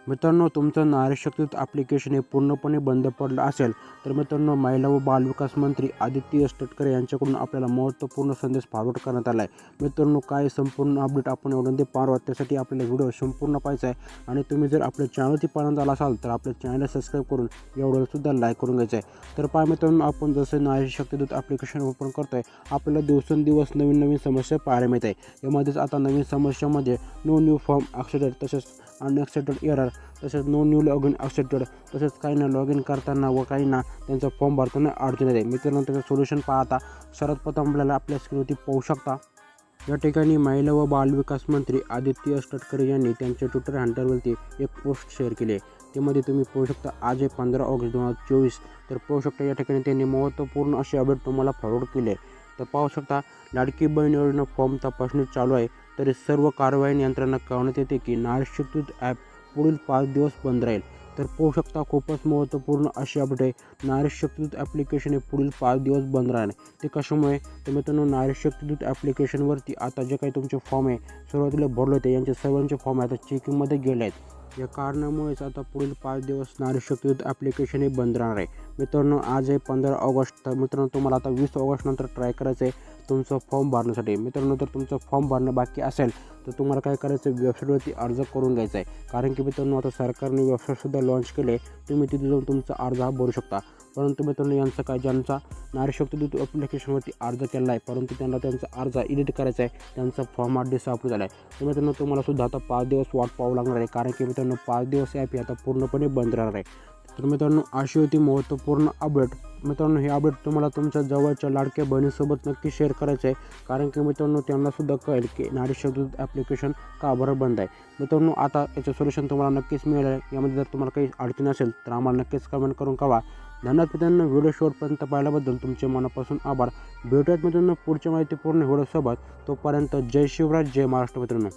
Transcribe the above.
मित्रांनो, तुमचं नारी शक्ती दूत ॲप्लिकेशन हे पूर्णपणे बंद पडलं असेल तर मित्रांनो, महिला व बालविकास मंत्री आदिती एस तटकरे यांच्याकडून आपल्याला महत्त्वपूर्ण संदेश फॉरवर्ड करण्यात आला आहे। मित्रांनो, काय संपूर्ण अपडेट आपण एवढ्यांदा पाहू, त्यासाठी आपल्याला व्हिडिओ संपूर्ण पाहायचा आहे आणि तुम्ही जर आपल्या चॅनलवरती पहिल्यांदा आला असाल तर आपल्या चॅनलला सबस्क्राईब करून व्हिडिओसुद्धा लाईक करून घ्यायचं आहे। तर पहा मित्रांनो, आपण जसं नारी शक्ती दूत ॲप्लिकेशन ओपन करतो आहे, आपल्याला दिवसेंदिवस नवीन समस्या पाहायला मिळत आहे। यामध्येच आता नवीन समस्यामध्ये नो न्यू फॉर्म ॲक्सेप्टेड, तसेच अनॲक्सेप्टेड एरर, तसेच no new log in accepted, तसेच काहींना लॉग इन करताना व काहींना त्यांचा फॉर्म भरताना अडचण येते। मित्रांनो, त्याचं सोल्युशन पाहता सर्वप्रथम आपल्याला आपल्या स्क्रीनवरती पाहू शकता। या ठिकाणी महिला व बालविकास मंत्री आदिती एस तटकरे यांनी त्यांच्या ट्विटर हँडलवरती एक पोस्ट शेअर केली आहे। त्यामध्ये तुम्ही पाहू शकता, आज आहे 15 ऑगस्ट 2024। तर पाहू शकता या ठिकाणी त्यांनी महत्त्वपूर्ण असे अपडेट तुम्हाला फॉरवर्ड केले आहे। तर पाहू शकता, लाडकी बहीण योजना फॉर्म तपासणी चालू आहे, तरी सर्व कारवाई यंत्रणा कळवण्यात येते की नारी शक्ती दूत ॲप पुढील 5 दिवस बंद राहील। तर पाहू शकता, खूपच महत्त्वपूर्ण अशी अपडेट आहे। नारी शक्ती दूत ॲप्लिकेशन हे पुढील 5 दिवस बंद राहणार। ते कशामुळे तर मित्रांनो, नारी शक्ती दूत ॲप्लिकेशनवरती आता जे काही तुमचे फॉर्म आहे सुरुवातीला भरले होते, यांचे सर्वांचे फॉर्म आता चेकिंगमध्ये गेले आहेत। या कारणामुळेच आता पुढील 5 दिवस नारी शक्ती दूत ॲप्लिकेशन हे बंद राहणार आहे। मित्रांनो, आज आहे 15 ऑगस्ट। तर मित्रांनो, तुम्हाला आता 20 ऑगस्ट नंतर ट्राय करायचं आहे तुमचं फॉर्म भरण्यासाठी। मित्रांनो, जर तुमचं फॉर्म भरणं बाकी असेल तर तुम्हाला काय करायचं आहे, वेबसाईटवरती अर्ज करून घ्यायचा आहे। कारण की मित्रांनो, आता सरकारने वेबसाईटसुद्धा लॉन्च केले, तुम्ही तिथे जाऊन तुमचा अर्ज हा भरू शकता। परंतु मित्रांनो, यांचं काय, ज्यांचा नारी शक्ती दूत ॲप्लिकेशनवरती अर्ज केला आहे परंतु त्यांना त्यांचा अर्ज एडिट करायचा आहे, त्यांचा फॉर्म हा डिसअप्रूव्ह झाला आहे। तर मित्रांनो, तुम्हाला सुद्धा आता 5 दिवस वाट पाहावं लागणार आहे, कारण की मित्रांनो 5 दिवस ॲप हे आता पूर्णपणे बंद राहणार आहे। तर मित्रांनो, अशी होती महत्त्वपूर्ण अपडेट। मित्रांनो, हे अपडेट तुम्हाला तुमच्या जवळच्या लाडक्या बहिणीसोबत नक्की शेअर करायचं आहे, कारण की मित्रांनो त्यांनासुद्धा कळेल की नारी शक्ती दूत ॲप्लिकेशन का बरं बंद आहे। मित्रांनो, आता याचं सोल्युशन तुम्हाला नक्कीच मिळेल आहे। यामध्ये जर तुम्हाला काही अडचण असेल तर आम्हाला नक्कीच कमेंट करून कळवा। धन्यवाद मित्रांनो, व्हिडिओ शेवटपर्यंत पाहिल्याबद्दल तुमचे मनापासून आभार। भेटूयात मित्रांनो पुढच्या माहितीपूर्ण व्हिडिओसोबत। तोपर्यंत जय शिवराज, जय महाराष्ट्र मित्रांनो।